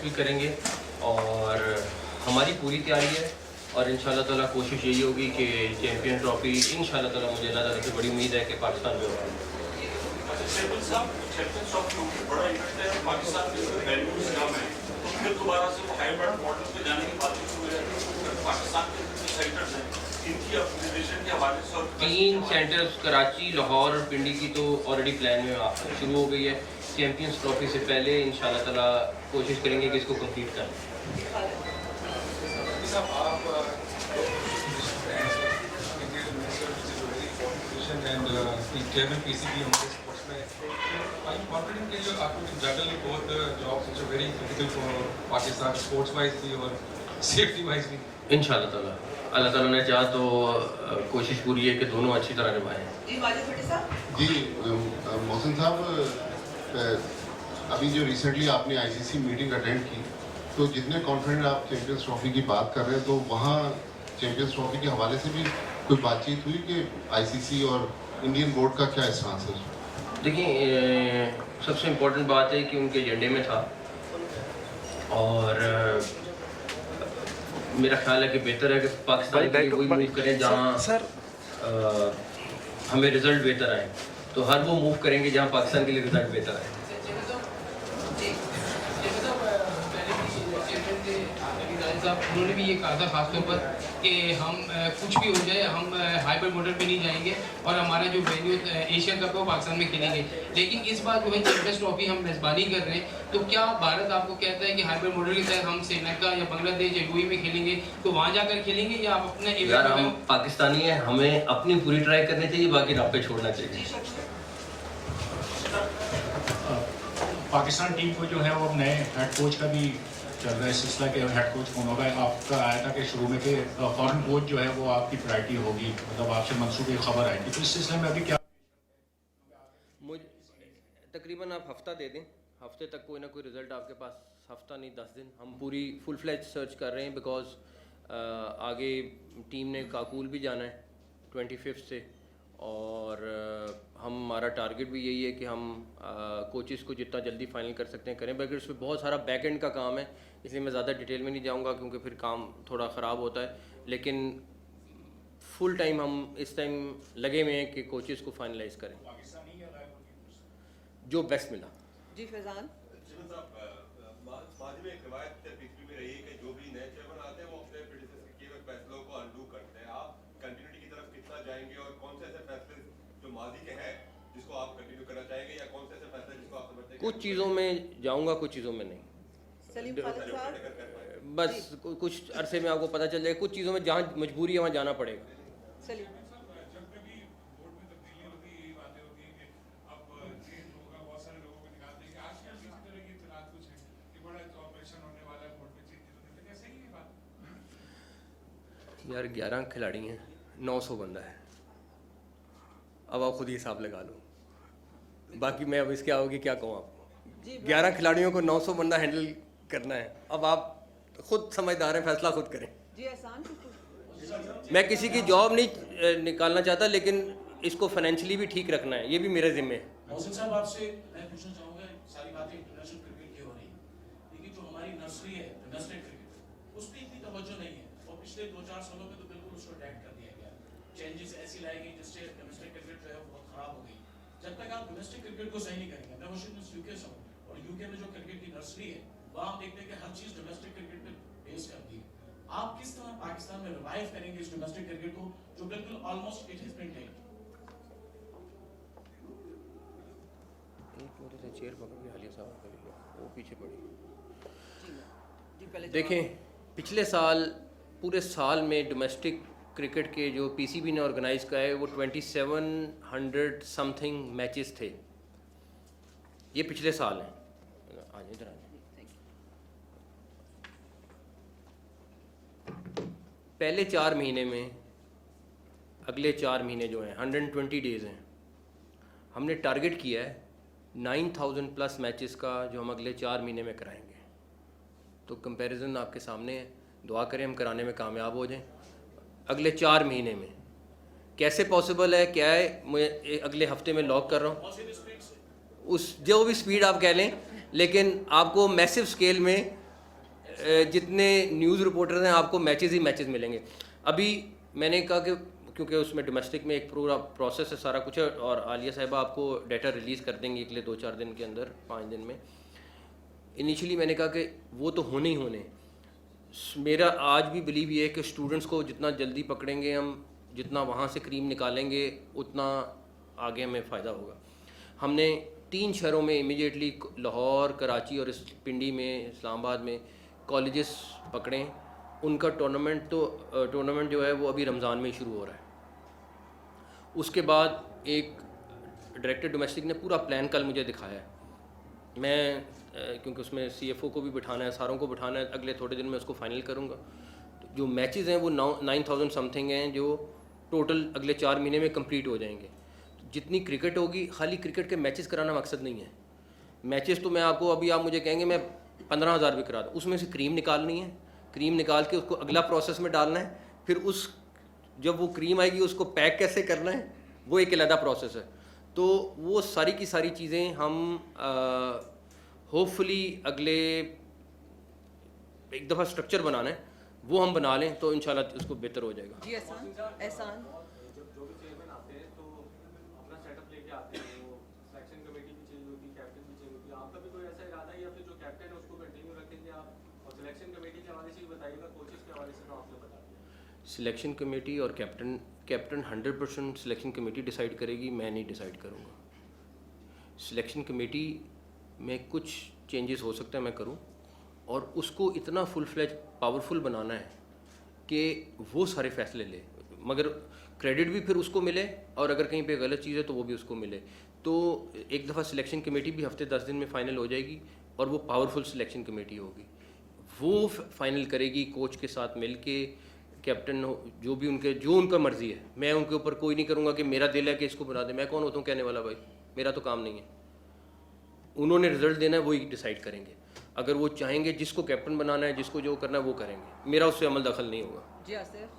भी करेंगे और हमारी पूरी तैयारी है और इंशाल्लाह ताला कोशिश यही होगी कि चैम्पियन ट्रॉफी इंशाल्लाह ताला मुझे अल्लाह ताला से बड़ी उम्मीद है कि पाकिस्तान में होगा। तीन सेंटर्स कराची, लाहौर और पिंडी की तो ऑलरेडी प्लान में शुरू हो गई है। चैम्पियंस ट्रॉफी से पहले इंशाल्लाह ताला कोशिश करेंगे कि इसको कंप्लीट करें। and the chairman PCB on this sports में, are you confident that you are able to juggle both the jobs which are very critical for Pakistan sports wise भी और safety wise भी? इंशाल्लाह ताला अल्लाह ताला ने चाहा तो कोशिश पूरी है कि दोनों अच्छी तरह निभाएं। जी माजिद भट्टी साहब। जी मोहसिन साहब, अभी जो रिसेंटली आपने आईसीसी मीटिंग अटेंड की, तो जितने कॉन्फिडेंट आप चैंपियंस ट्रॉफी की बात कर रहे हैं, तो वहाँ चैंपियंस ट्रॉफी के हवाले से भी कोई बातचीत हुई कि आईसीसी और इंडियन बोर्ड का क्या स्टांस है? देखिए, सबसे इम्पोर्टेंट बात है कि उनके एजेंडे में था और मेरा ख्याल है कि बेहतर है कि पाकिस्तान के लिए वही मूव करें जहाँ हमें रिजल्ट बेहतर आए। तो हर वो मूव करेंगे जहाँ पाकिस्तान के लिए रिजल्ट बेहतर आए। उन्होंने भी ये कहा था खासतौर पर कि हम कुछ भी हो जाए हम हाइपर मॉडल पे नहीं जाएंगे और हमारा जो वेन्यू एशिया कप है वो पाकिस्तान में खेलेंगे। लेकिन इस बार जो है चैंपियंस ट्रॉफी हम मेज़बानी कर रहे हैं, तो क्या भारत आपको कहता है कि हाइपर मॉडल के तहत हम श्रीलंका या बांग्लादेश या यूएई में खेलेंगे, तो वहाँ जाकर खेलेंगे या आप अपने यार हम पाकिस्तानी हैं, हमें अपनी पूरी ट्राई करनी चाहिए, बाकी रब पे छोड़ना चाहिए। पाकिस्तान टीम को जो है वो नए हेड कोच का भी चल रहा है सिलसिला के हेड कोच कौन होगा। आपका आया था कि शुरू में कि फॉरेन कोच जो है वो आपकी प्रायोरिटी होगी, मतलब आपसे मंसूबी खबर आई थी, तो इस सिलसिले में अभी क्या? मुझे तकरीबन आप हफ्ता दे दें, हफ्ते तक कोई ना कोई रिज़ल्ट आपके पास, हफ्ता नहीं 10 दिन। हम पूरी फुल फ्लैज सर्च कर रहे हैं बिकॉज आगे टीम ने काकूल भी जाना है 25 से और हमारा टारगेट भी यही है कि हम कोचेस को जितना जल्दी फाइनल कर सकते हैं करें। बल्कि उसमें बहुत सारा बैक एंड का काम है, इसलिए मैं ज़्यादा डिटेल में नहीं जाऊंगा क्योंकि फिर काम थोड़ा ख़राब होता है। लेकिन फुल टाइम हम इस टाइम लगे हुए हैं कि कोचेस को फाइनलाइज करें जो बेस्ट मिला। जी फैजान। कुछ चीज़ों में जाऊंगा, कुछ चीज़ों में नहीं। सलीम खालिद साहब। बस कुछ अरसे में आपको पता चल जाएगा, कुछ चीज़ों में जहाँ मजबूरी है वहाँ जाना पड़ेगा। सलीम। यार 11 खिलाड़ी हैं, 900 बंदा है, अब आप खुद ही हिसाब लगा लो। बाकी मैं अब इसके आओगे क्या कहूँ आपको। 11 खिलाड़ियों को 900 बंदा हैंडल करना है, अब आप खुद समझदार हैं, फैसला खुद करें। जी एहसान। मैं किसी की जॉब नहीं निकालना चाहता, लेकिन इसको फाइनेंशियली भी ठीक रखना है, ये भी मेरे जिम्मे है। मोहसिन साहब, आपसे मैं पूछना चाहूँगा, सारी बातें इंटरनेशनल क्रिकेट की हो रही है, लेकिन जो हमारी नर्सरी है डोमेस्टिक क्रिकेट, उस पर इतनी तवज्जो नहीं है और पिछले 2-4 सालों में तो बिल्कुल उसको अटैक कर दिया गया। चेंजेस ऐसी लाई गई जिससे डोमेस्टिक क्रिकेट जो है बहुत ख़राब हो गई। जब तक आप डोमेस्टिक क्रिकेट को सही नहीं करेंगे, मैं वाशिंगटन यूके से हूँ और यूके में जो क्रिकेट की नर्सरी है वहाँ हम देखते हैं कि हर चीज़ डोमेस्टिक क्रिकेट पे बेस करती है। आप किस तरह पाकिस्तान में रिवाइव करेंगे इस डोमेस्टिक क्रिकेट को जो बिल्कुल almost it has been dead? Chair पकड़ के हालिया साहब वो पीछे पड़ी। जी पहले देखें, पिछले साल पूरे साल में डोमेस्टिक क्रिकेट के जो पीसीबी ने ऑर्गेनाइज किया है वो 2700 समथिंग मैचेस थे। ये पिछले साल हैं। आज इधर आ पहले 4 महीने में, अगले 4 महीने जो हैं 120 डेज़ हैं, हमने टारगेट किया है 9000 प्लस मैचेस का जो हम अगले 4 महीने में कराएंगे। तो कंपैरिजन आपके सामने है, दुआ करें हम कराने में कामयाब हो जाएं। अगले 4 महीने में कैसे पॉसिबल है, क्या है, मैं अगले हफ्ते में लॉक कर रहा हूँ। उस जो भी स्पीड आप कह लें, लेकिन आपको मैसिव स्केल में जितने न्यूज़ रिपोर्टर हैं आपको मैचेस ही मैचेस मिलेंगे। अभी मैंने कहा कि क्योंकि उसमें डोमेस्टिक में एक पूरा प्रोसेस है, सारा कुछ है, और आलिया साहिबा आपको डाटा रिलीज़ कर देंगी अगले 2-4 दिन के अंदर, 5 दिन में। इनिशियली मैंने कहा कि वो तो होने ही होने। मेरा आज भी बिलीव ये है कि स्टूडेंट्स को जितना जल्दी पकड़ेंगे हम, जितना वहाँ से क्रीम निकालेंगे, उतना आगे हमें फ़ायदा होगा। हमने 3 शहरों में इमीडिएटली, लाहौर, कराची और इस पिंडी में, इस्लामाबाद में कॉलेजेस पकड़े। उनका टूर्नामेंट जो है वो अभी रमज़ान में ही शुरू हो रहा है। उसके बाद एक डायरेक्टर डोमेस्टिक ने पूरा प्लान कल मुझे दिखाया है। मैं क्योंकि उसमें CFO को भी बिठाना है, सारों को बिठाना है, अगले थोड़े दिन में उसको फाइनल करूँगा। तो जो मैचेस हैं वो 9,000 समथिंग हैं, जो टोटल अगले 4 महीने में कंप्लीट हो जाएंगे। जितनी क्रिकेट होगी, खाली क्रिकेट के मैचेस कराना मकसद नहीं है। मैचेस तो मैं आपको, अभी आप मुझे कहेंगे मैं 15,000 भी करा दूँ, उसमें से क्रीम निकालनी है, क्रीम निकाल के उसको अगला प्रोसेस में डालना है, फिर जब वो क्रीम आएगी उसको पैक कैसे करना है, वो एक अलग प्रोसेस है। तो वो सारी की सारी चीज़ें हम होपफुली अगले एक दफ़ा स्ट्रक्चर बनाना है, वो हम बना लें तो इंशाल्लाह उसको बेहतर हो जाएगा। जी एहसान जो भी चेयरमैन आते हैं तो अपना सेटअप लेके आते हैं, वो सिलेक्शन कमेटी भी चेंज होती है, कैप्टन भी चेंज होती है। आपका भी कोई ऐसा इरादा है या फिर जो कैप्टन है उसको कंटिन्यू रखेंगे आप? और सिलेक्शन कमेटी के हवाले से भी बताइएगा, कोचेस के हवाले से तो आपने बता दिया। सिलेक्शन कमेटी और कैप्टन 100% सिलेक्शन कमेटी डिसाइड करेगी, मैं नहीं डिसाइड करूँगा। सिलेक्शन कमेटी में कुछ चेंजेस हो सकता है मैं करूँ, और उसको इतना फुल फ्लेज पावरफुल बनाना है कि वो सारे फैसले ले, मगर क्रेडिट भी फिर उसको मिले, और अगर कहीं पे गलत चीज़ है तो वो भी उसको मिले। तो एक दफ़ा सिलेक्शन कमेटी भी हफ्ते 10 दिन में फ़ाइनल हो जाएगी, और वो पावरफुल सिलेक्शन कमेटी होगी। वो फाइनल करेगी कोच के साथ मिल के, कैप्टन जो भी जो उनका मर्ज़ी है। मैं उनके ऊपर कोई नहीं करूँगा कि मेरा दिल है कि इसको बना दे। मैं कौन होता हूँ कहने वाला? भाई मेरा तो काम नहीं है। उन्होंने रिजल्ट देना है, वही डिसाइड करेंगे। अगर वो चाहेंगे जिसको कैप्टन बनाना है, जिसको जो करना है वो करेंगे, मेरा उससे अमल दखल नहीं होगा। जी आसिफ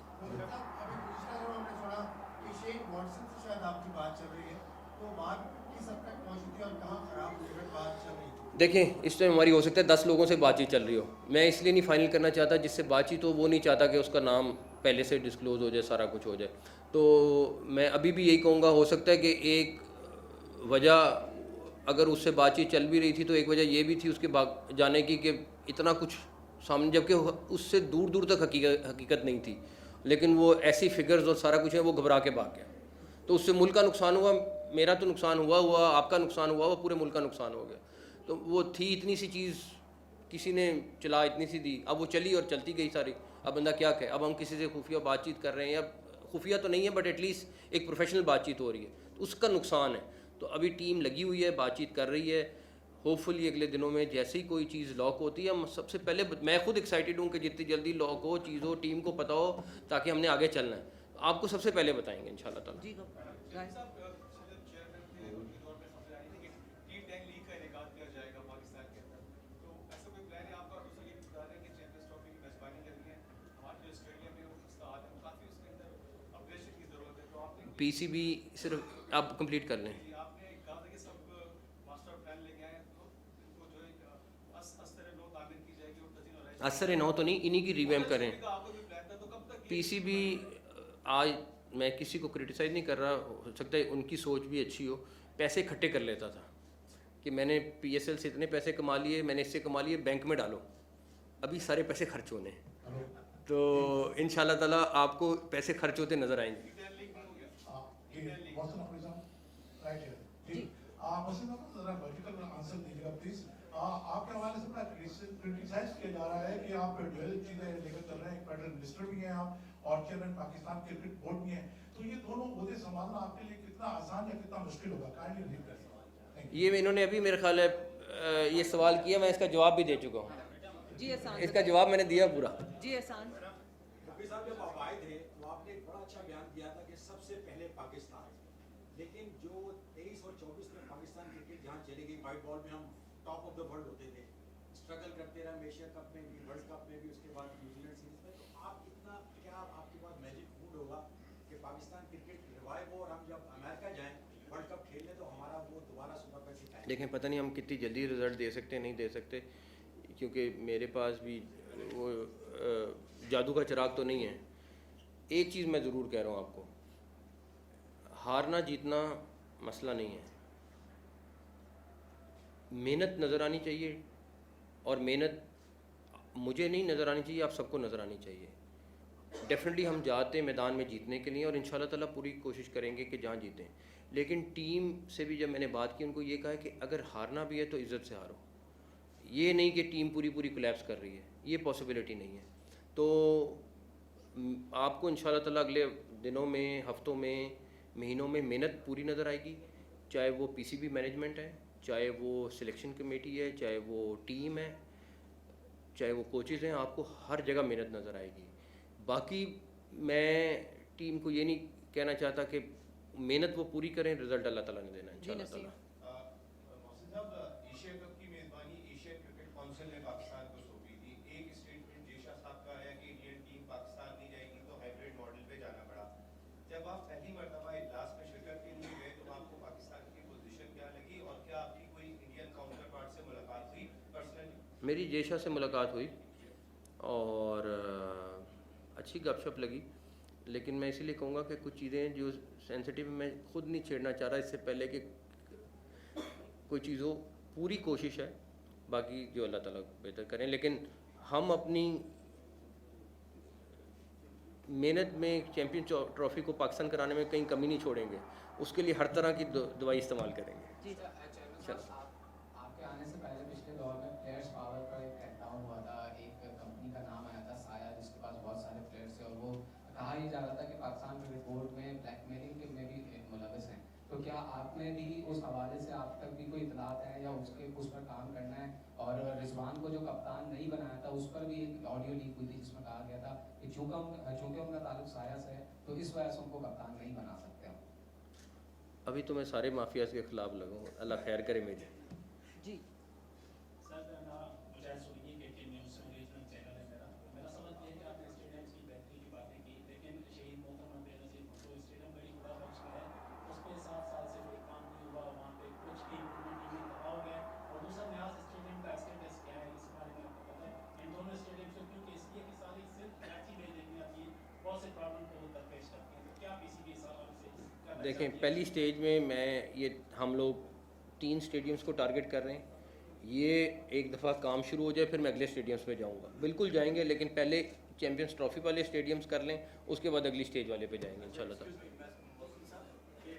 देखें, इस टाइम हमारी हो सकता है 10 लोगों से बातचीत चल रही हो। मैं इसलिए नहीं फाइनल करना चाहता, जिससे बातचीत हो वो नहीं चाहता कि उसका नाम पहले से डिस्क्लोज हो जाए, सारा कुछ हो जाए। तो मैं अभी भी यही कहूँगा, हो सकता है कि एक वजह, अगर उससे बातचीत चल भी रही थी तो एक वजह ये भी थी उसके भाग जाने की कि इतना कुछ सामने, जबकि उससे दूर दूर तक हकीकत नहीं थी, लेकिन वो ऐसी फिगर्स और सारा कुछ है, वो घबरा के भाग गया। तो उससे मुल्क का नुकसान हुआ, मेरा तो नुकसान हुआ, आपका नुकसान हुआ, पूरे मुल्क का नुकसान हो गया। तो वो थी इतनी सी चीज़, किसी ने चला इतनी सी दी, अब वो चली और चलती गई सारी। अब बंदा क्या कहे? अब हम किसी से खुफिया बातचीत कर रहे हैं, या खुफिया तो नहीं है बट एटलीस्ट एक प्रोफेशनल बातचीत हो रही है, तो उसका नुकसान है। तो अभी टीम लगी हुई है, बातचीत कर रही है। होपफुली अगले दिनों में जैसे ही कोई चीज़ लॉक होती है, हम सबसे पहले, मैं खुद एक्साइटेड हूँ कि जितनी जल्दी लॉक हो, चीज़ हो, टीम को पता हो, ताकि हमने आगे चलना है। आपको सबसे पहले बताएंगे इंशाल्लाह ताला। जी PCB सिर्फ आप कंप्लीट कर लें। असर नौ तो नहीं, इन्हीं की रिवैम्प करें। PCB आज मैं किसी को क्रिटिसाइज़ नहीं कर रहा, हो सकता है उनकी सोच भी अच्छी हो। पैसे इकट्ठे कर लेता था कि मैंने PSL से इतने पैसे कमा लिए, मैंने इससे कमा लिए, बैंक में डालो। अभी सारे पैसे खर्च होने हैं, तो इंशाल्लाह ताला आपको पैसे खर्च होते नज़र आएंगे। आपके हवाले से बड़ा क्रिटिसाइज किया जा रहा है कि आप ड्यूअल चीजें लेकर चल रहे हैं, एक फेडरल मिनिस्टर भी हैं आप और चेयरमैन पाकिस्तान क्रिकेट बोर्ड भी हैं, तो ये दोनों ओहदे संभालना आपके लिए कितना आसान या कितना मुश्किल होगा? काइंडली रीड करें। ये इन्होंने अभी मेरे ख्याल है ये सवाल किया, मैं इसका जवाब भी दे चुका हूँ। जी एहसान, इसका जवाब मैंने दिया पूरा। जी एहसान। रफी साहब जब आप आए थे तो आपने एक बड़ा अच्छा बयान दिया था कि सबसे पहले पाकिस्तान, लेकिन जो 23 और 24 में पाकिस्तान क्रिकेट जहाँ चली गई, व्हाइट बॉल में हम टॉप ऑफ द वर्ल्ड होते थे, स्ट्रगल करते रहे एशिया कप में भी, वर्ल्ड कप में भी, उसके बाद न्यूजीलैंड सीरीज में। तो आप इतना क्या आपके पास मैजिक फूड होगा कि पाकिस्तान क्रिकेट रिवाइव हो और हम जब अमेरिका जाएं वर्ल्ड कप खेलने तो हमारा वो दोबारा सुबह कैसे? देखें, पता नहीं हम कितनी जल्दी रिजल्ट दे सकते हैं, नहीं दे सकते, क्योंकि मेरे पास भी वो जादू का चिराग तो नहीं है। एक चीज़ मैं ज़रूर कह रहा हूँ आपको, हारना जीतना मसला नहीं है, मेहनत नज़र आनी चाहिए, और मेहनत मुझे नहीं नज़र आनी चाहिए, आप सबको नज़र आनी चाहिए। डेफिनेटली हम जाते हैं मैदान में जीतने के लिए और इंशाल्लाह ताला पूरी कोशिश करेंगे कि जहाँ जीतें, लेकिन टीम से भी जब मैंने बात की उनको ये कहा कि अगर हारना भी है तो इज़्ज़त से हारो, ये नहीं कि टीम पूरी कोलैप्स कर रही है, ये पॉसिबिलिटी नहीं है। तो आपको इंशाल्लाह ताला अगले दिनों में, हफ्तों में, महीनों में मेहनत पूरी नज़र आएगी, चाहे वो पीसीबी मैनेजमेंट है, चाहे वो सिलेक्शन कमेटी है, चाहे वो टीम है, चाहे वो कोचेज़ हैं, आपको हर जगह मेहनत नज़र आएगी। बाकी मैं टीम को ये नहीं कहना चाहता कि मेहनत वो पूरी करें, रिज़ल्ट अल्लाह ताला ने देना है इंशाल्लाह ताला। मोहसिन साहब, एशिया कप की मेज़बानी एशियन क्रिकेट काउंसिल ने पाकिस्तान को सौंपी थी। एक स्टेटमेंट जेशा साहब का है कि इंडियन टीम पाकिस्तान नहीं जाएगी तो हाइब्रिड मॉडल पे जाना पड़ा। जब आप पहली मरतबा इजलास में शिरकत के लिए गए तो आपको पाकिस्तान की पोजीशन क्या लगी, और क्या आपकी कोई इंडियन काउंटर पार्ट से मुलाकात हुई पर्सनली? मेरी जेशा से मुलाकात हुई और अच्छी गपशप लगी, लेकिन मैं इसीलिए कहूँगा कि कुछ चीज़ें जो सेंसिटिव मैं खुद नहीं छेड़ना चाह रहा इससे पहले कि कोई चीज़ हो। पूरी कोशिश है, बाकी जो अल्लाह ताला बेहतर करें, लेकिन हम अपनी मेहनत में चैम्पियन ट्रॉफी को पाकिस्तान कराने में कहीं कमी नहीं छोड़ेंगे, उसके लिए हर तरह की दवाई इस्तेमाल करेंगे। आपके आने से पहले पिछले दौर में प्लेयर्स पावर का एक क्रैकडाउन हुआ था, एक कंपनी का नाम आया था साया, जिसके पास बहुत सारे प्लेयर्स थे, और वो कहा ही जा रहा था कि पाकिस्तान क्रिकेट बोर्ड में ब्लैकमेलिंग के में भी मुलविस हैं। तो क्या आपने भी उस हवाले से आप तक भी कोई इतलात है या उस पर काम करना है? और रिजवान को जो कप्तान नहीं बनाया था उस पर भी एक ऑडियो लीक हुई थी जिसमें कहा गया था कि चूँकि उनका ताल्लुक साया से है तो इस वजह से उनको कप्तान नहीं बना सकते हम। अभी तो मैं सारे माफियाज के खिलाफ लगूँ, अल्लाह खैर करे मेरी। जी सर मुझे सुनिए के टी न्यूज़ रीजनल चैनल है मेरा समझ ये है कि आपने स्टेडियम की बेहतरी की बातें की, लेकिन शहीद मोहतरम बेनज़ीर भुट्टो स्टेडियम बड़ी बड़ा बख्श में है, उस पर 7 साल से कोई काम नहीं हुआ, वहाँ पे कुछ की इम्प्रूवमेंट नहीं दबा हो गया। और दूसरा न्याज स्टेडियम का स्टेटस क्या है, इस बारे में आपको पता है? इन दोनों स्टेडियम से क्योंकि इसलिए कि सारी सिर्फ कराची में देखने आती है, बहुत से प्रॉब्लम को दरपेश करती है, तो क्या पीसीबी इस हवाले से देखें, पहली स्टेज में मैं ये हम लोग 3 स्टेडियम्स को टारगेट कर रहे हैं, ये एक दफ़ा काम शुरू हो जाए फिर मैं अगले स्टेडियम्स पे जाऊंगा, बिल्कुल जाएंगे, लेकिन पहले चैम्पियंस ट्रॉफी वाले स्टेडियम्स कर लें, उसके बाद अगली स्टेज वाले पे जाएंगे इंशाल्लाह ताला।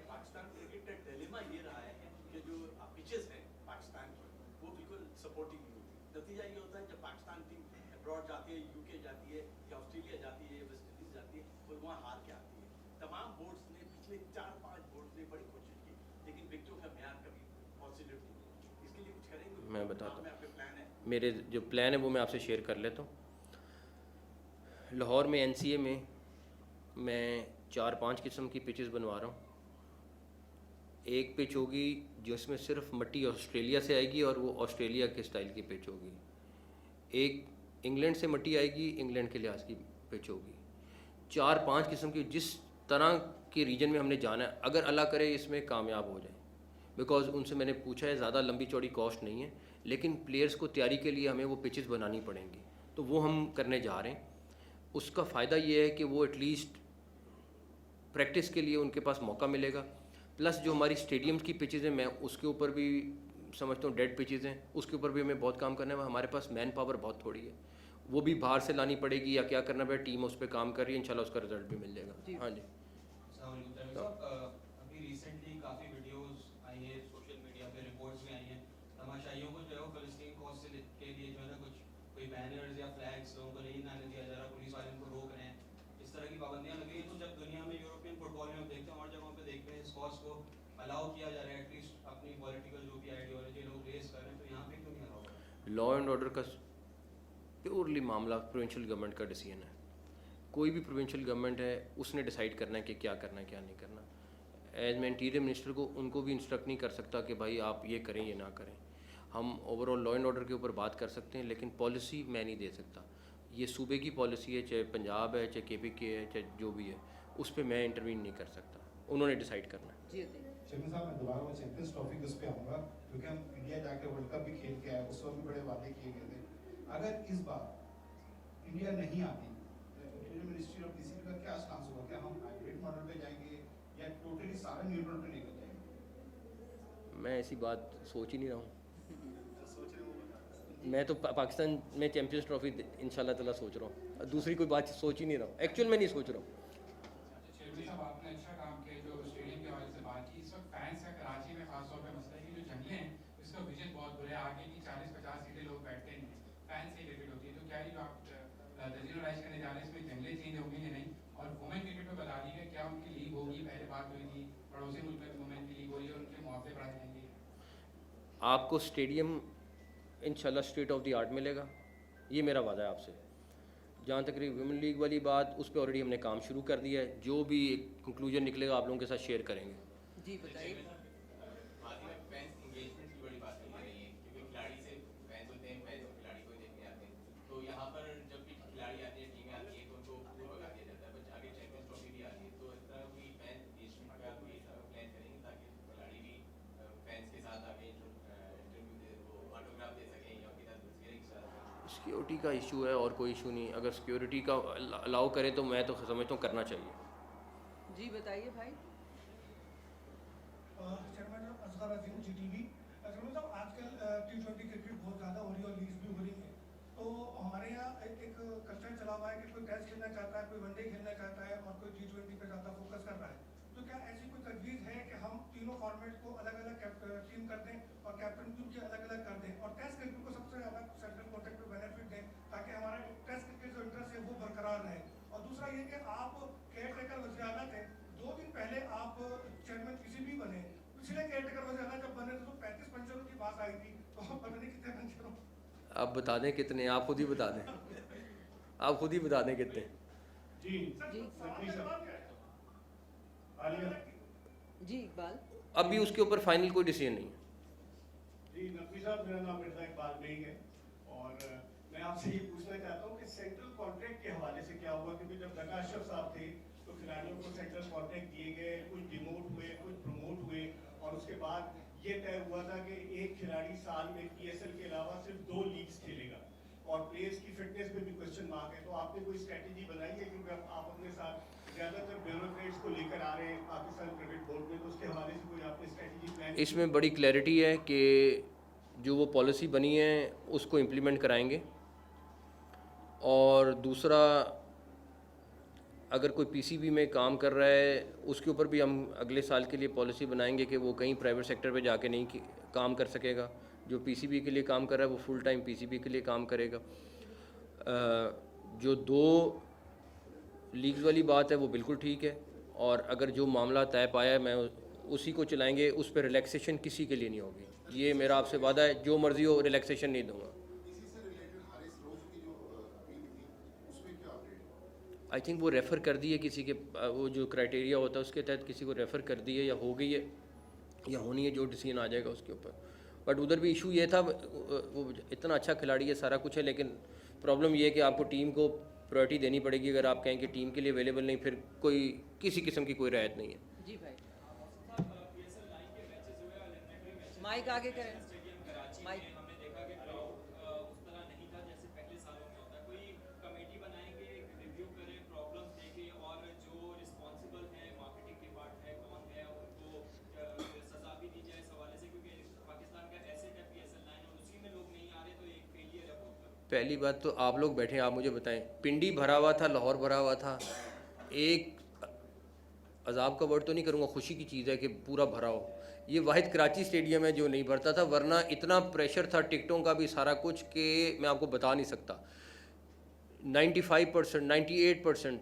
पाकिस्तान क्रिकेट का डिलेमा ये रहा है कि जो पिचेस हैं पाकिस्तान की वो बिल्कुल सपोर्टिव नहीं होती। नतीजा ये होता है जब पाकिस्तान टीम अब्रॉड जाती है, यूके जाती है या ऑस्ट्रेलिया जाती है, वेस्ट इंडीज जाती है, और वहाँ हार के आती है। तमाम बोर्ड्स ने पिछले 4-5 बोर्ड्स ने बड़ी कोशिश की, लेकिन विकेटों का म्यार कभी पॉजिटिव नहीं हुआ। इसके लिए कुछ करेंगे? मैं बताता हूँ, आपके प्लान है? मेरे जो प्लान है वो मैं आपसे शेयर कर लेता हूँ। लाहौर में एनसीए में मैं 4-5 किस्म की पिचेस बनवा रहा हूँ। एक पिच होगी जिसमें सिर्फ मिट्टी ऑस्ट्रेलिया से आएगी और वो ऑस्ट्रेलिया के स्टाइल की पिच होगी। एक इंग्लैंड से मिट्टी आएगी, इंग्लैंड के लिहाज की पिच होगी। 4-5 किस्म की जिस तरह के रीजन में हमने जाना है, अगर अल्लाह करे इसमें कामयाब हो जाए, बिकॉज उनसे मैंने पूछा है, ज़्यादा लंबी चौड़ी कॉस्ट नहीं है, लेकिन प्लेयर्स को तैयारी के लिए हमें वो पिचेस बनानी पड़ेंगी, तो वो हम करने जा रहे हैं। उसका फ़ायदा ये है कि वो एटलीस्ट प्रैक्टिस के लिए उनके पास मौका मिलेगा, प्लस जो हमारी स्टेडियम्स की पिचेस हैं मैं उसके ऊपर भी समझता हूँ डेड पिचेस हैं, उसके ऊपर भी हमें बहुत काम करना है। हमारे पास मैन पावर बहुत थोड़ी है, वो भी बाहर से लानी पड़ेगी या क्या करना पड़ेगा, टीम उस पर काम कर रही है, इंशाल्लाह उसका रिजल्ट भी मिल जाएगा। हाँ जी, अभी रिसेंटली काफ़ी वीडियोस आई है सोशल मीडिया पे, रिपोर्ट्स भी आई हैं, तमाशाइयों को जो है फ़लस्तीन कॉज के लिए जो है ना कोई बैनर्स या फ्लैग्स लोगों को नहीं लाने दिया जा रहा, पुलिस वाले उनको रोक रहे हैं, इस तरह की पाबंदियां लग रही हैं। तो जब दुनिया में यूरोपियन फुटबॉल में हम देखते हैं और जगहों पे देखते हैं इस कॉज को अलाउ किया जा रहा है, एटलीस्ट अपनी पॉलिटिकल जो भी आइडियोलॉजी लोग रेस कर रहे हैं, तो यहाँ पे क्यों नहीं अलाउ हो रहा? लॉ एंड ऑर्डर का प्योरली मामला प्रोविंशियल गवर्नमेंट का डिसीजन है। कोई भी प्रोविंशियल गवर्नमेंट है, उसने डिसाइड करना है कि क्या करना है क्या नहीं करना। एज मैं इंटीरियर मिनिस्टर को उनको भी इंस्ट्रक्ट नहीं कर सकता कि भाई आप ये करें ये ना करें। हम ओवरऑल लॉ एंड ऑर्डर के ऊपर बात कर सकते हैं, लेकिन पॉलिसी मैं नहीं दे सकता। ये सूबे की पॉलिसी है, चाहे पंजाब है, चाहे KPK है, चाहे जो भी है, उस पर मैं इंटरवीन नहीं कर सकता, उन्होंने डिसाइड करना है। चेयरमैन साहब, मैं दोबारा वो चैंपियंस ट्रॉफी के उस पर आऊँगा, क्योंकि हम इंडिया जाकर वर्ल्ड कप भी खेल के आए, उस वक्त भी बड़े वादे किए गए थे। अगर इस बार इंडिया नहीं आती, इंडियन मिनिस्ट्री ऑफ डीसीपी का क्या स्टांस होगा? क्या हम हाइब्रिड मॉडल पे जाएंगे या टोटली सारा न्यूट्रल पे लेकर जाएंगे? मैं ऐसी बात सोच ही नहीं रहा हूँ। मैं तो पाकिस्तान में चैम्पियंस ट्रॉफी इंशाल्लाह ताला सोच रहा हूँ, दूसरी कोई बात सोच ही नहीं रहा हूँ, एक्चुअल में नहीं सोच रहा हूँ। चेयरमैन साहब, आपने अच्छा काम किया जो स्टेडियम के हवाले से बात की। इस वक्त फैंस का कराची में खासतौर पर मसला है कि जो जंगलें हैं इसका विजन बहुत बुरा है, आगे की 40-50 सीटें लोग बैठते नहीं हैं, फैंस से क्रिकेट होती है। तो क्या ये जो आप तजवीज़ करने जा रहे हैं इसमें जंगलें चेंज होंगी या नहीं? और वुमेन क्रिकेट में बता दीजिए क्या उनकी लीग होगी? पहले बात हुई थी पड़ोसी मुल्क में वुमेन की लीग हो रही है, उनके मुआवजे बढ़ाए जाएंगे? आपको स्टेडियम इंशाल्लाह स्टेट ऑफ द आर्ट मिलेगा, ये मेरा वादा है आपसे। जहाँ तक वुमेन लीग वाली बात, उस पर ऑलरेडी हमने काम शुरू कर दिया है, जो भी कंक्लूजन निकलेगा आप लोगों के साथ शेयर करेंगे। जी बताइए। सिक्योरिटी का इशू है और कोई इशू नहीं। अगर सिक्योरिटी का अलाउ करें तो मैं तो समझता हूँ करना चाहिए। जी बताइए भाई। चेयरमैन साहब, असगर अजीम जीटीवी। चेयरमैन साहब, आजकल T20 क्रिकेट बहुत ज़्यादा हो रही है और लीग्स भी हो रही है, तो हमारे यहाँ एक कल्चर चला हुआ है कि कोई टेस्ट खेलना चाहता है, कोई वनडे खेलना चाहता है और कोई T20 पे ज़्यादा फोकस कर रहा है। तो क्या ऐसी कोई तजवीज़ है कि हम तीनों फॉर्मेट को अलग अलग टीम कर दें और कैप्टन भी उनके अलग अलग कर दें और टेस्ट क्रिकेट को सबसे ज़्यादा सेंट्रल कॉन्टेक्ट पे बेनिफिट दें, ताकि हमारा टेस्ट क्रिकेट जो इंटरेस्ट है वो बरकरार रहे? और दूसरा ये कि आप केयर टेकर वज़ीर-ए-आला थे, 2 दिन पहले आप चेयरमैन पीसीबी बने, पिछले केयर टेकर वज़ीर-ए-आला जब बने थे तो 35 पंचरों की बात आई थी, तो हम पता नहीं कितने पंचरों। आप बता दें कितने, आप खुद ही बता दें, आप खुद ही बता दें कितने। जी जी इकबाल। अभी उसके ऊपर फाइनल कोई डिसीजन नहीं है। जी नकवी साहब, मेरा नाम मिर्जा इकबाल बेग है और मैं आपसे ये पूछना चाहता हूँ कि सेंट्रल कॉन्ट्रैक्ट के हवाले से क्या हुआ? क्योंकि जब ढका अशरफ साहब थे तो खिलाड़ियों को सेंट्रल कॉन्ट्रैक्ट दिए गए, कुछ डिमोट हुए, कुछ प्रमोट हुए और उसके बाद ये तय हुआ था कि एक खिलाड़ी साल में PSL के अलावा सिर्फ 2 लीग्स खेलेगा और प्लेयर्स की फिटनेस पे भी क्वेश्चन मार्क है। तो आपने कोई स्ट्रेटेजी बनाई है? क्योंकि आप अपने साथ ज़्यादातर ब्यूरोक्रेट्स को लेकर आ रहे हैं पाकिस्तान क्रिकेट बोर्ड में, तो उसके हवाले से कोई आपने स्ट्रेटेजी प्लान? इसमें बड़ी क्लैरिटी है कि जो वो पॉलिसी बनी है उसको इम्प्लीमेंट कराएंगे। और दूसरा, अगर कोई पीसीबी में काम कर रहा है उसके ऊपर भी हम अगले साल के लिए पॉलिसी बनाएंगे कि वो कहीं प्राइवेट सेक्टर पे जाके नहीं काम कर सकेगा। जो पीसीबी के लिए काम कर रहा है वो फुल टाइम पीसीबी के लिए काम करेगा। जो 2 लीग्स वाली बात है वो बिल्कुल ठीक है, और अगर जो मामला तय पाया है मैं उसी को चलाएंगे, उस पर रिलैक्सेशन किसी के लिए नहीं होगी। ये मेरा आपसे वादा है, जो मर्ज़ी हो रिलैक्सेशन नहीं दूंगा। आई थिंक वो रेफ़र कर दी है किसी के, वो जो क्राइटेरिया होता है उसके तहत किसी को रेफ़र कर दी है या हो गई है या होनी है, जो डिसीजन आ जाएगा उसके ऊपर। बट उधर भी इशू ये था, वो इतना अच्छा खिलाड़ी है, सारा कुछ है, लेकिन प्रॉब्लम ये है कि आपको टीम को प्रायोरिटी देनी पड़ेगी। अगर आप कहें कि टीम के लिए अवेलेबल नहीं, फिर कोई किसी किस्म की कोई राहत नहीं है। जी भाई माइक आगे करें। माइक। हमने देखा कि क्राउड उस तरह नहीं था जैसे पहले सालों में होता है। कोई कमेटी बनाएंगे, रिव्यू करें, प्रॉब्लम्स देखें और जो रिस्पॉन्सिबल है, मार्केटिंग डिपार्टमेंट है, कौन है, उनको सजा भी दी जाए इस हवाले से, क्योंकि पाकिस्तान का एसेट है PSL 9 और उसी में लोग नहीं आ रहे तो एक फेलियर है बहुत। पहली बात तो आप लोग बैठे, आप मुझे बताएं, पिंडी भरा हुआ था, लाहौर भरा हुआ था। एक अजाब का वर्ड तो नहीं करूँगा, खुशी की चीज़ है कि पूरा भरा हो। ये वाहिद कराची स्टेडियम है जो नहीं भरता था, वरना इतना प्रेशर था टिकटों का भी सारा कुछ कि मैं आपको बता नहीं सकता। 95% 98%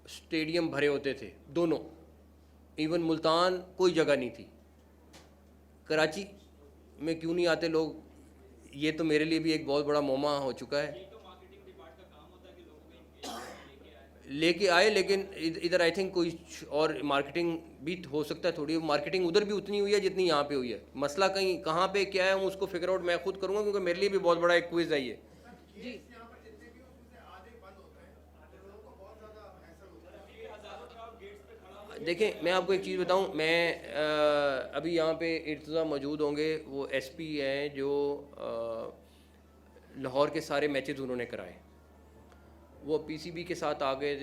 स्टेडियम भरे होते थे दोनों। इवन मुल्तान कोई जगह नहीं थी। कराची में क्यों नहीं आते लोग, ये तो मेरे लिए भी एक बहुत बड़ा मौमा हो चुका है। लेके आए, लेकिन इधर आई थिंक कोई और मार्केटिंग भी हो सकता है, थोड़ी मार्केटिंग उधर भी उतनी हुई है जितनी यहाँ पे हुई है। मसला कहीं कहाँ पे क्या है उसको फिगर आउट मैं खुद करूँगा, क्योंकि मेरे लिए भी बहुत बड़ा एक क्विज है ये। जी देखें, मैं आपको एक चीज़ बताऊं, मैं अभी यहाँ पे इर्तज़ा मौजूद होंगे, वो SP हैं जो लाहौर के सारे मैचेस उन्होंने कराए। वो पीसीबी के साथ आ गए।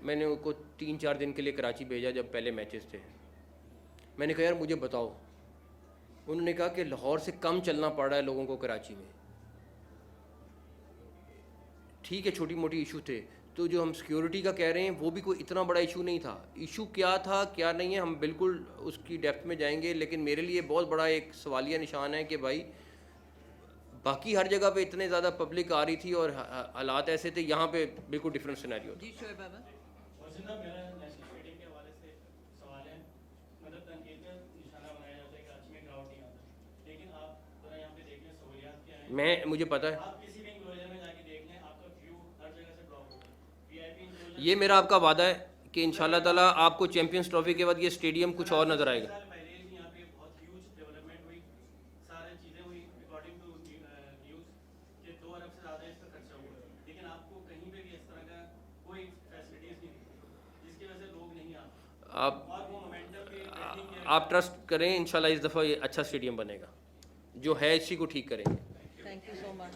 मैंने उनको 3-4 दिन के लिए कराची भेजा जब पहले मैचेस थे। मैंने कहा यार मुझे बताओ। उन्होंने कहा कि लाहौर से कम चलना पड़ रहा है लोगों को कराची में। ठीक है, छोटी मोटी इशू थे, तो जो हम सिक्योरिटी का कह रहे हैं वो भी कोई इतना बड़ा इशू नहीं था। इशू क्या था क्या नहीं है हम बिल्कुल उसकी डेप्थ में जाएंगे, लेकिन मेरे लिए बहुत बड़ा एक सवालिया निशान है कि भाई बाकी हर जगह पे इतने ज़्यादा पब्लिक आ रही थी और हालात ऐसे थे, यहाँ पे बिल्कुल डिफरेंट सिनेरियो था। जी शोएब अहमद। मेरा नेशनल स्टेडियम के हवाले से सवाल है, मतलब तनकीद का निशाना बनाया जाता है कराची में क्राउड नहीं आता, लेकिन आप जरा यहाँ पे देख लें सहूलियात क्या है। मुझे पता है, आप किसी भी इंक्लोजर में जाके देख लें, आपका व्यू हर जगह से ब्लॉक होगा। वीआईपी इंक्लोजर ये मेरा आपका वादा है कि इंशाल्लाह ताला आपको चैंपियंस ट्रॉफी के बाद ये स्टेडियम कुछ और नज़र आएगा। पहले यहाँ पे बहुत ह्यूज डेवलपमेंट हुई, सारी चीज़ें हुई अकॉर्डिंग टू न्यूज़ कि 2 अरब से ज़्यादा इसका खर्चा हुआ, लेकिन आपको कहीं पे भी इस तरह का कोई फैसिलिटीज़ नहीं थी, जिसकी वजह से लोग नहीं आते। और वो मोमेंटम पे आप ट्रस्ट करें, इंशाल्लाह इस दफ़ा ये अच्छा स्टेडियम बनेगा, जो है इसी को ठीक करेंगे। Thank you so much.